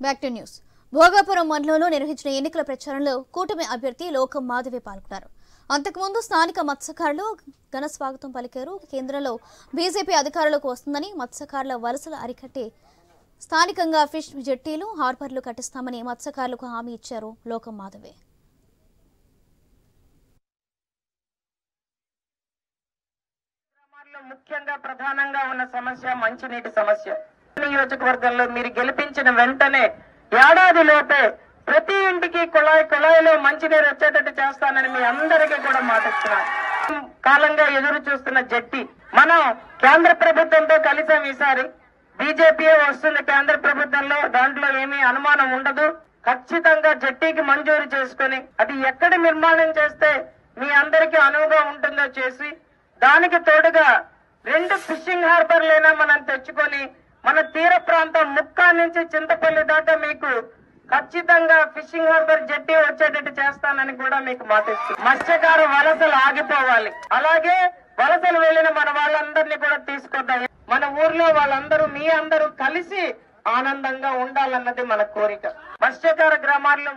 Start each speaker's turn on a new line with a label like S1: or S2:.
S1: Back to news. Bhogapuram మండలంలో నిర్వహించిన ఎన్నికల ప్రచారంలో కూటమి అభ్యర్థి లోకం మాధవి పాల్గొన్నారు. అంతకుముందు స్థానిక మత్స్యకారులు ఘన స్వాగతం పలికారు. కేంద్రంలో బీజేపీ అధికారంలోకి వస్తుందని, మత్స్యకారుల వలసలు అరికట్టి స్థానికంగా ఫిష్ జెట్టీలు, హార్బర్లు కట్టిస్తామని మత్స్యకారులకు హామీ ఇచ్చారు లోకం మాధవి.
S2: ముఖ్యంగా ప్రధానంగా ఉన్న సమస్య మంచినీటి సమస్య. నియోజకవర్గంలో మీరు గెలిపించిన వెంటనే ఏడాది లోపే ప్రతి ఇంటికి కుళాయిలో మంచినీరు వచ్చేటట్టు చేస్తానని మీ అందరికీ కూడా మాట ఇస్తున్నాను. కాలంగా ఎదురు చూస్తున్న జెట్టి మనం కేంద్ర ప్రభుత్వంతో కలిసాం. ఈసారి బీజేపీ వస్తుంది కేంద్ర ప్రభుత్వంలో, దాంట్లో ఏమీ అనుమానం ఉండదు. ఖచ్చితంగా జెట్టీకి మంజూరు చేసుకుని అది ఎక్కడ నిర్మాణం చేస్తే మీ అందరికీ అనువుగా ఉంటుందో చేసి, దానికి తోడుగా 2 ఫిషింగ్ హార్బర్లైనా మనం తెచ్చుకొని మన తీర ప్రాంతం ముక్కా నుంచి చింతపల్లి దాకా మీకు ఖచ్చితంగా ఫిషింగ్ హార్బర్ జెట్టి వచ్చేటట్టు చేస్తానని కూడా మీకు మాటిస్తుంది. మత్స్యకార వలసలు ఆగిపోవాలి. అలాగే వలసలు వెళ్లిన మన వాళ్ళందరినీ కూడా తీసుకొద్దాం. మన ఊర్లో వాళ్ళందరూ మీ అందరూ కలిసి ఆనందంగా ఉండాలన్నది మన కోరిక. మత్స్యకార గ్రామాల్లో